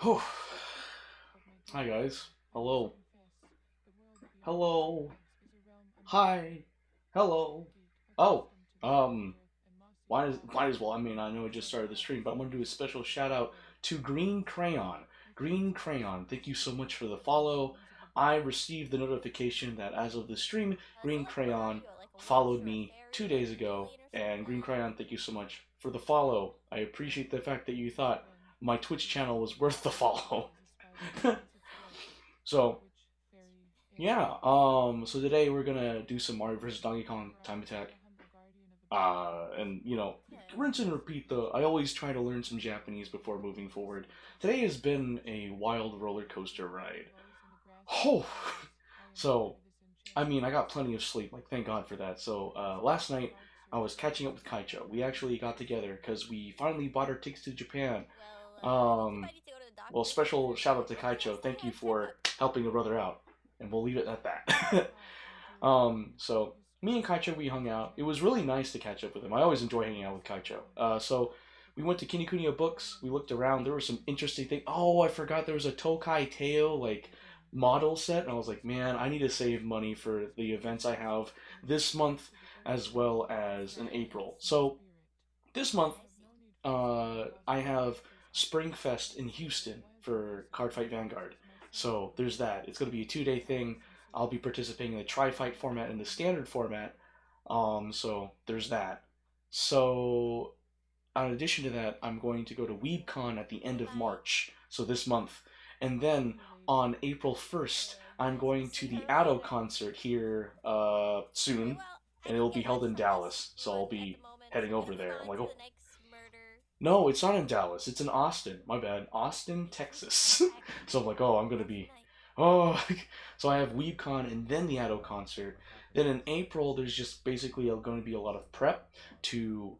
Oh, hi guys. Hello. Hello. Hi. Hello. Oh, um, might as well. I mean, I know I just started the stream, but I'm gonna do a special shout out to Green Crayon. Green Crayon, thank you so much for the follow. I received the notification that as of the stream, Green Crayon followed me 2 days ago, and Green Crayon, thank you so much for the follow. I appreciate the fact that you thought my Twitch channel was worth the follow. So yeah, so today we're gonna do some Mario vs. Donkey Kong Time Attack. And rinse and repeat though. I always try to learn some Japanese before moving forward. Today has been a wild roller coaster ride. Oh, so I mean, I got plenty of sleep. Like, thank God for that. So last night I was catching up with Kaicho. We actually got together because we finally bought our tickets to Japan. Um, well, special shout out to Kaicho. Thank you for helping a brother out, and we'll leave it at that. So me and Kaicho we hung out. It was really nice to catch up with him. I always enjoy hanging out with Kaicho. So we went to Kinokuniya Books. We looked around. There were some interesting things. Oh, I forgot there was a Tokai Teo like model set, and I was like, man, I need to save money for the events I have this month as well as in April. So this month, I have Springfest in Houston for Cardfight Vanguard. So there's that. It's going to be a 2 day thing. I'll be participating in the Tri Fight format and the standard format. So there's that. So, in addition to that, I'm going to go to WeebCon at the end of March, so this month. And then on April 1st, I'm going to the Addo concert here soon, and it'll be held in Dallas. So I'll be heading over there. I'm like, oh, no, it's not in Dallas. It's in Austin. My bad. Austin, Texas. So I'm like, oh, I'm gonna be, oh. So I have WeebCon and then the Addo concert. Then in April, there's just basically going to be a lot of prep to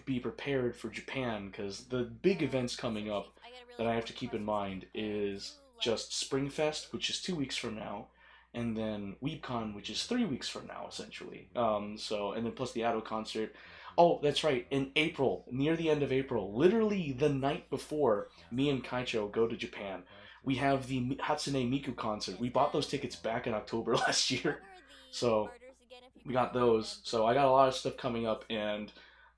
be prepared for Japan because the big events coming up that I have to keep in mind is just Springfest, which is 2 weeks from now, and then WeebCon, which is 3 weeks from now, essentially. So and then plus the Addo concert. Oh, that's right. In April, near the end of April, literally the night before me and Kaicho go to Japan, we have the Hatsune Miku concert. We bought those tickets back in October last year. So we got those. So I got a lot of stuff coming up, and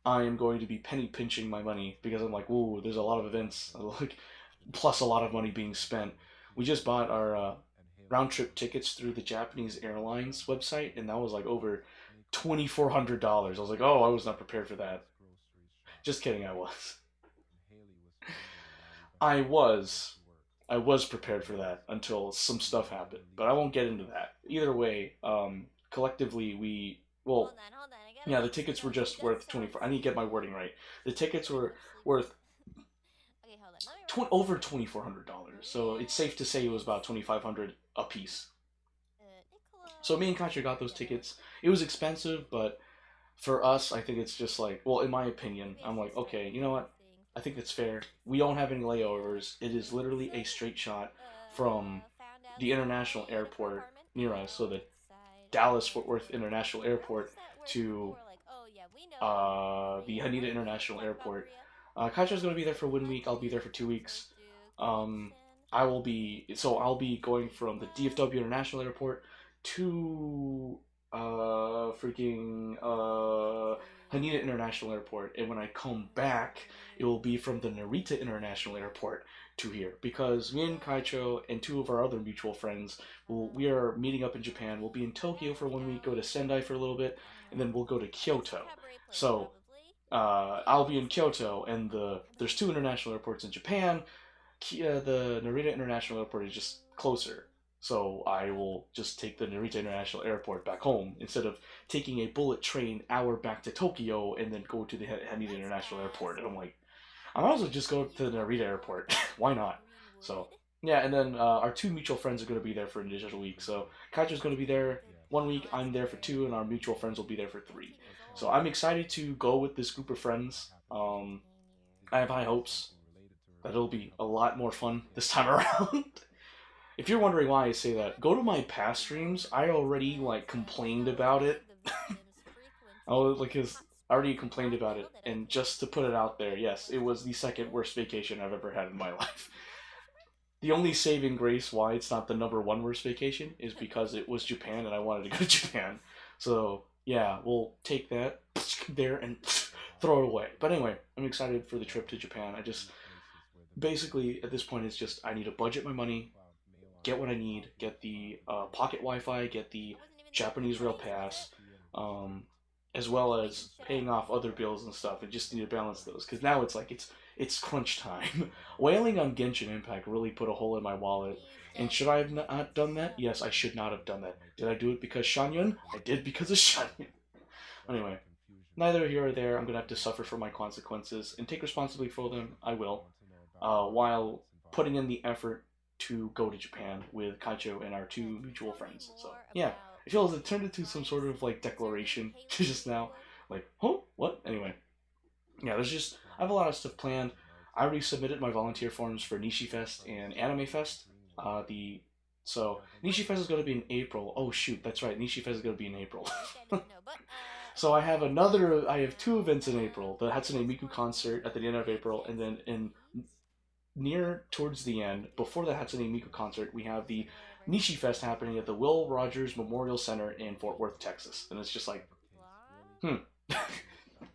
I am going to be penny pinching my money because I'm like, ooh, there's a lot of events, like plus a lot of money being spent. We just bought our round trip tickets through the Japanese airlines website, and that was like over $2,400. I was like, oh, I was not prepared for that. Just kidding, I was. I was. I was prepared for that until some stuff happened, but I won't get into that. Either way, collectively we well, yeah, the tickets were just worth 24. I need to get my wording right. The tickets were worth over $2,400, so it's safe to say it was about 2,500 a piece. So me and Katya got those tickets. It was expensive, but for us, I think it's just like, well, in my opinion, I'm like, okay, you know what? I think it's fair. We don't have any layovers. It is literally a straight shot from the international airport near us, so the Dallas Fort Worth International Airport to the Haneda International Airport. Kaisha's going to be there for 1 week. I'll be there for 2 weeks. Um, I'll be going from the DFW International Airport to freaking Haneda International Airport, and when I come back, it will be from the Narita International Airport to here because me and Kaicho and two of our other mutual friends we are meeting up in Japan. We'll be in Tokyo for 1 week, go to Sendai for a little bit, and then we'll go to Kyoto. So I'll be in Kyoto, and there's two international airports in Japan. The Narita International Airport is just closer, so I will just take the Narita International Airport back home instead of taking a bullet train hour back to Tokyo and then go to the Haneda International Airport. And I'm like, I might as well just go to the Narita Airport. Why not? So yeah, and then our two mutual friends are going to be there for an additional week. So Kaiser's going to be there 1 week. I'm there for two, and our mutual friends will be there for three. So I'm excited to go with this group of friends. I have high hopes that it'll be a lot more fun this time around. If you're wondering why I say that, go to my past streams. I already like complained about it. Oh, like his I already complained about it, and just to put it out there, yes, it was the second worst vacation I've ever had in my life. The only saving grace why it's not the number one worst vacation is because it was Japan and I wanted to go to Japan. So yeah, we'll take that there and throw it away. But anyway, I'm excited for the trip to Japan. I just basically at this point it's just I need to budget my money, get what I need, get the pocket Wi-Fi, get the Japanese rail pass, um, as well as paying off other bills and stuff. I just need to balance those because now it's like it's crunch time. Whaling on Genshin Impact really put a hole in my wallet. And should I have not done that? Yes, I should not have done that. Did I do it because Shanyun? I did because of Shanyun. Anyway, neither here or there. I'm gonna have to suffer for my consequences and take responsibility for them. I will, while putting in the effort to go to Japan with Kaicho and our two mutual friends. So yeah, it feels it turned into some sort of like declaration just now. Like, huh? What? Anyway, yeah, there's just I have a lot of stuff planned. I already submitted my volunteer forms for Nishi Fest and Anime Fest. The so Nishi Fest is going to be in April. Oh shoot, that's right. Nishi Fest is going to be in April. So I have two events in April: the Hatsune Miku concert at the end of April, and then in near towards the end, before the Hatsune Miku concert, we have the Nishi Fest happening at the Will Rogers Memorial Center in Fort Worth, Texas, and it's just like, hmm.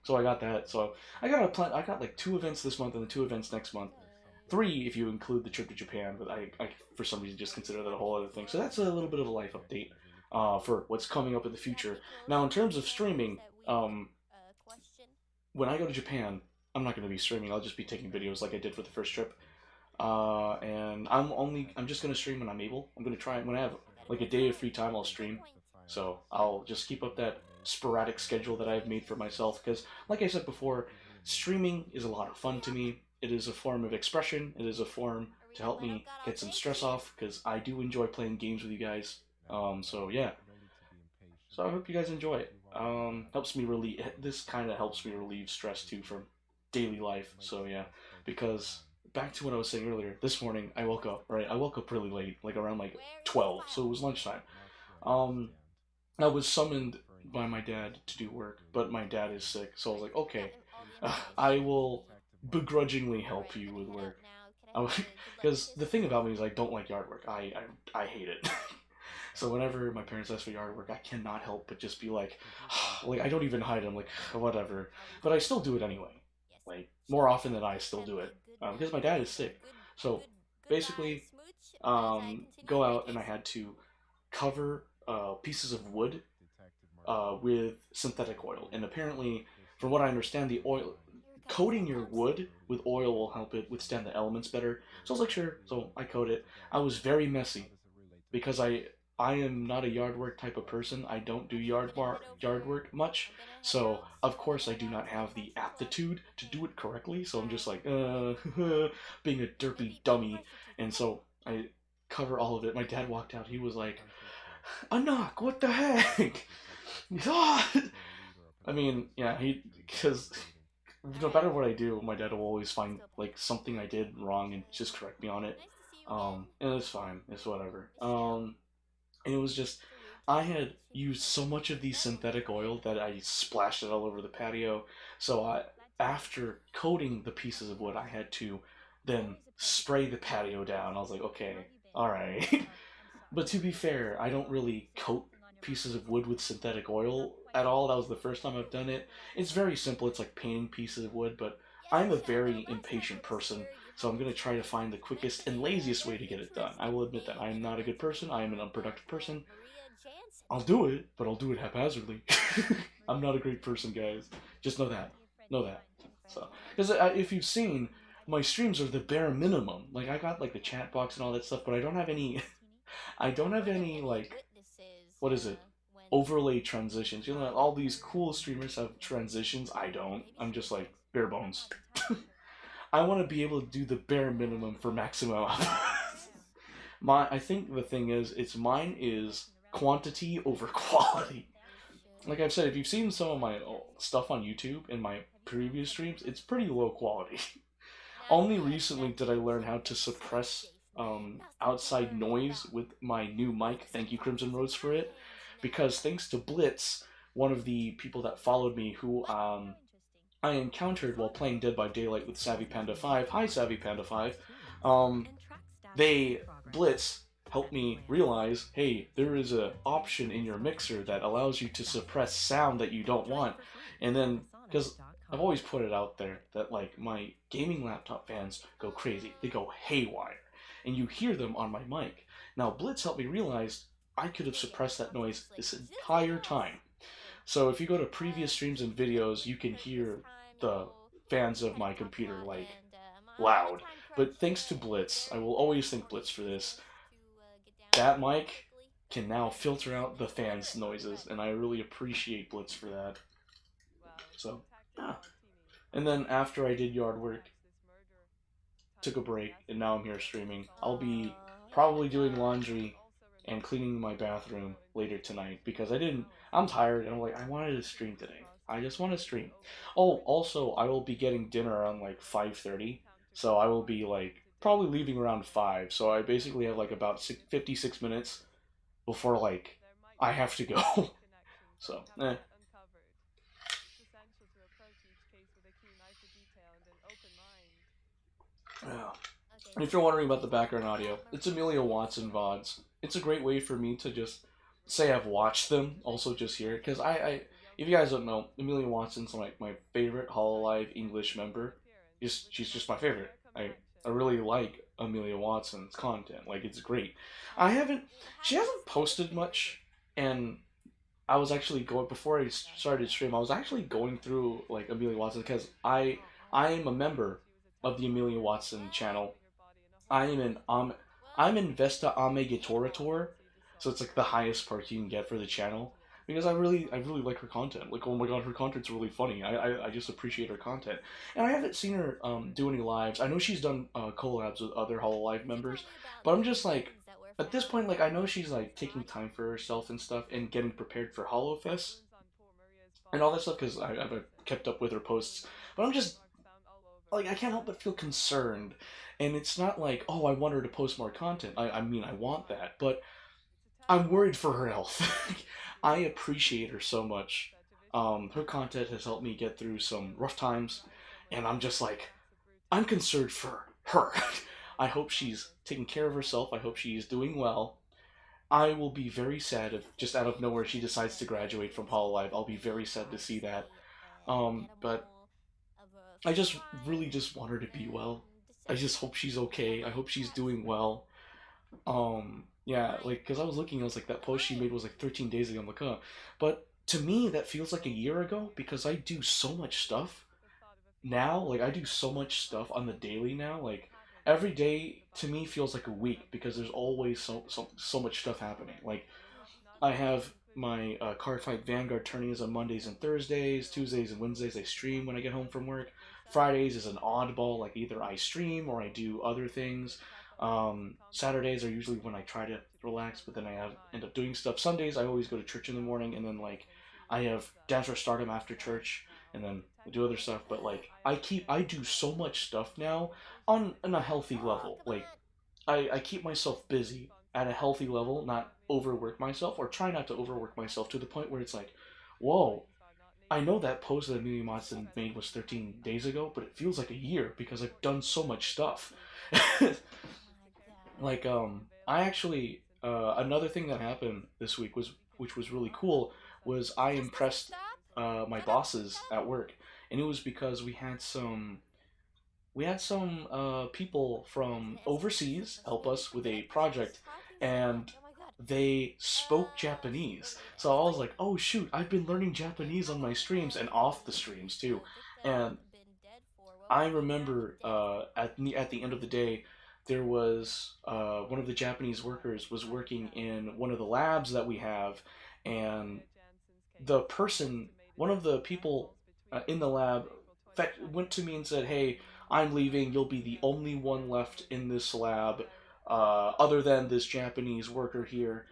So I got that. So I got a plan. I got like two events this month and the two events next month. Three if you include the trip to Japan, but I for some reason just consider that a whole other thing. So that's a little bit of a life update for what's coming up in the future. Now, in terms of streaming, when I go to Japan, I'm not going to be streaming. I'll just be taking videos like I did for the first trip. And I'm just gonna stream when I'm able. I'm gonna try when I have like a day of free time. I'll stream, so I'll just keep up that sporadic schedule that I've made for myself. Because, like I said before, streaming is a lot of fun to me. It is a form of expression. It is a form to help me get some stress off. Because I do enjoy playing games with you guys. So yeah. So I hope you guys enjoy it. Helps me relieve. This kind of helps me relieve stress too from daily life. So yeah, because back to what I was saying earlier. This morning I woke up. Right, I woke up really late, like around like 12. So it was lunchtime. Um, I was summoned by my dad to do work, but my dad is sick. So I was like, okay, I will begrudgingly help you with work. Because the thing about me is I don't like yard work. I hate it. So whenever my parents ask for yard work, I cannot help but just be like I don't even hide. I'm like, whatever. But I still do it anyway. Like more often than I still do it because my dad is sick. So basically, go out and I had to cover pieces of wood with synthetic oil, and apparently, from what I understand, the oil coating your wood with oil will help it withstand the elements better. So I was like, sure. So I coat it. I was very messy because I am not a yard work type of person. I don't do yard work much. So of course I do not have the aptitude to do it correctly. So I'm just like being a derpy dummy. And so I cover all of it. My dad walked out. He was like, "A knock? What the heck?" I mean, yeah, he because no matter what I do, my dad will always find like something I did wrong and just correct me on it. And it's fine. It's whatever. And it was just I had used so much of the synthetic oil that I splashed it all over the patio. So after coating the pieces of wood, I had to then spray the patio down. I was like, okay, all right. But to be fair, I don't really coat pieces of wood with synthetic oil at all. That was the first time I've done it. It's very simple. It's like painting pieces of wood, but I'm a very impatient person, so I'm going to try to find the quickest and laziest way to get it done. I will admit that I am not a good person. I am an unproductive person. I'll do it, but I'll do it haphazardly. I'm not a great person, guys. Just know that. Know that. So, because if you've seen, my streams are the bare minimum. Like I got like the chat box and all that stuff, but I don't have any. I don't have any like what is it? Overlay transitions. You know, all these cool streamers have transitions. I don't. I'm just like bare bones. I want to be able to do the bare minimum for maximum. I think the thing is, it's mine is quantity over quality. Like I've said, if you've seen some of my stuff on YouTube in my previous streams, it's pretty low quality. Only recently did I learn how to suppress outside noise with my new mic. Thank you, Crimson Rose, for it. Because thanks to Blitz, one of the people that followed me, who I encountered while playing Dead by Daylight with Savvy Panda 5. Hi, Savvy Panda 5. Um, they Blitz helped me realize, hey, there is a option in your mixer that allows you to suppress sound that you don't want. And then, because I've always put it out there that like my gaming laptop fans go crazy, they go haywire, and you hear them on my mic. Now Blitz helped me realize I could have suppressed that noise this entire time. So if you go to previous streams and videos, you can hear the fans of my computer like loud. But thanks to Blitz, I will always thank Blitz for this. That mic can now filter out the fans' noises, and I really appreciate Blitz for that. So, yeah. And then after I did yard work, took a break, and now I'm here streaming. I'll be probably doing laundry and cleaning my bathroom later tonight because I didn't. I'm tired, and I'm like, I wanted to stream today. I just want to stream. Oh, also, I will be getting dinner around like 5:30, so I will be like probably leaving around 5. So I basically have like about 56 minutes before like I have to go. So, yeah. And if you're wondering about the background audio, it's Amelia Watson VODs. It's a great way for me to just say I've watched them, also just hear it. Because if you guys don't know, Amelia Watson's like my favorite Hololive English member. She's just my favorite. I really like Amelia Watson's content. Like, it's great. I haven't, she hasn't posted much, and I was actually going, before I started stream, I was actually going through like Amelia Watson because I am a member of the Amelia Watson channel. I am an I'm in Vesta Ame Gitorator, so it's like the highest perk you can get for the channel because I really like her content. Like, oh my god, her content's really funny. I just appreciate her content, and I haven't seen her do any lives. I know she's done collabs with other Hololive members, but I'm just like, at this point, like, I know she's like taking time for herself and stuff and getting prepared for HoloFest and all that stuff because I've kept up with her posts, but I'm just like, I can't help but feel concerned. And it's not like, oh, I want her to post more content. I mean, I want that, but I'm worried for her health. I appreciate her so much. Her content has helped me get through some rough times, and I'm just like, I'm concerned for her. I hope she's taking care of herself. I hope she is doing well. I will be very sad if just out of nowhere she decides to graduate from Hololive. I'll be very sad to see that. But I just really just want her to be well. I just hope she's okay. I hope she's doing well. Yeah, like, cause I was looking, I was like, that post she made was like 13 days ago. I'm like, but to me that feels like a year ago because I do so much stuff now. Like, I do so much stuff on the daily now. Like, every day to me feels like a week because there's always so much stuff happening. Like, I have my card fight Vanguard tourneys on Mondays and Thursdays. Tuesdays and Wednesdays I stream when I get home from work. Fridays is an oddball, like either I stream or I do other things. Saturdays are usually when I try to relax, but then end up doing stuff. Sundays I always go to church in the morning, and then like I have Dance or Stardom after church, and then I do other stuff. But like I do so much stuff now on a healthy level. Like, I keep myself busy at a healthy level, not overwork myself, or try not to overwork myself to the point where it's like, whoa, I know that post that Amelia Monson made was 13 days ago, but it feels like a year because I've done so much stuff. Like, I actually, another thing that happened this week was, which was really cool, was I impressed my bosses at work, and it was because we had some people from overseas help us with a project, and they spoke Japanese. So I was like, oh shoot, I've been learning Japanese on my streams and off the streams too. And I remember at the end of the day, there was one of the Japanese workers was working in one of the labs that we have, and the person, one of the people in the lab, went to me and said, "Hey, I'm leaving. You'll be the only one left in this lab, other than this Japanese worker here.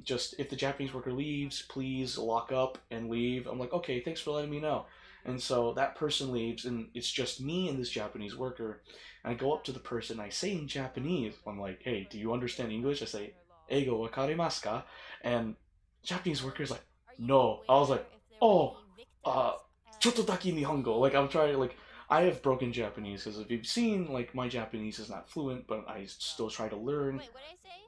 Just if the Japanese worker leaves, please lock up and leave." I'm like, "Okay, thanks for letting me know." And so that person leaves, and it's just me and this Japanese worker. And I go up to the person, I say in Japanese, I'm like, "Hey, do you understand English?" I say, "Eigo wakarimasu ka?" And Japanese worker's like, "No." I was like, "Oh, uh, ちょっとだけ日本語." Like, I'm trying, like, I have broken Japanese because if you've seen, like, my Japanese is not fluent, but I still try to learn Wait, what did I say?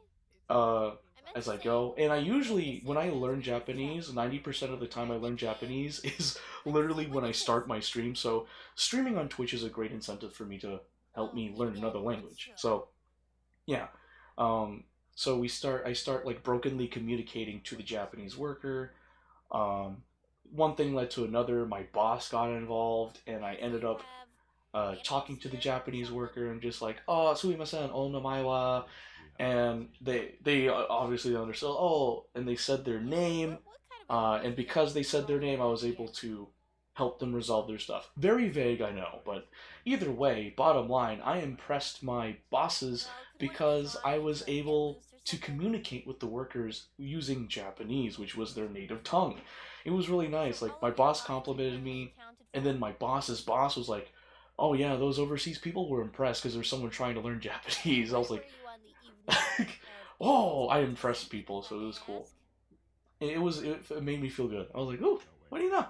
uh, I meant as to I say go. And I what did I usually, say when I when I was learn gonna use that? Japanese, 90% of the time I learn Wait. Japanese is What did I say? literally What when I is this? start my stream. So streaming on Twitch is a great incentive for me to help Oh, me yet learn again, another it's language. true. So yeah. So I start like brokenly communicating to the Japanese worker. Um, One thing led to another. My boss got involved, and I So ended you up have talking animals to the here or Japanese something? worker and just like, oh, sumimasen, o namae wa, and they obviously understood. Oh, and they said their Yeah, name, what kind of animal and is this because they you said their all name, I have was able here? to help them resolve their stuff. Very vague, I know, but either way, bottom line, I impressed my bosses Well, could one of you because I guys, was like, get able loose or to something? communicate with the workers using Japanese, which was their native tongue. It was really So nice. Like all my of your boss lives complimented internally me, accounted and for? then my boss's boss was like, "Oh yeah, those overseas people were impressed because there's someone trying to learn And Japanese." I where was were like, you on the evening of "Oh, I A20, impressed people," if I so it may was cool. ask? It made me feel good. I was like, "Oh, what do you know?"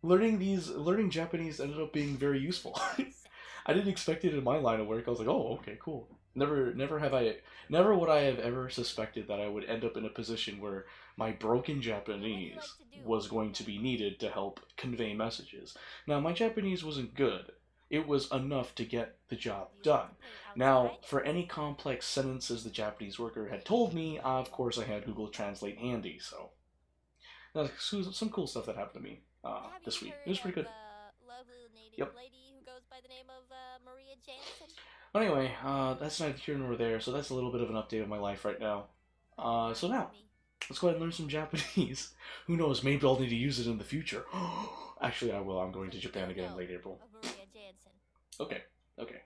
Learning Japanese ended up being very Give useful. it 1 sec. I didn't expect it in my line of work. I was like, "Oh, okay, cool." Never would I have ever suspected that I would end up in a position where my broken And what do you like Japanese to do was at going to night? be needed to help convey messages. Now, my Japanese wasn't good. It was enough to get the job Do you like done. to play Now, outside? for any complex sentences the Japanese worker had told me, of course I had Google Translate handy, so that's some cool stuff that happened to me Have this you week. It heard was pretty of good. a lovely Yep. lady who goes by the name of Maria Jansen? But anyway, that's neither here nor there. So that's a little bit of an update of my life right now. So Fine with now me. let's go ahead and learn some Japanese. Who knows? Maybe I'll need to use it in the future. Actually, I will. I'm going So to you Japan do again in know late April. of Maria Jansen. Okay. Okay.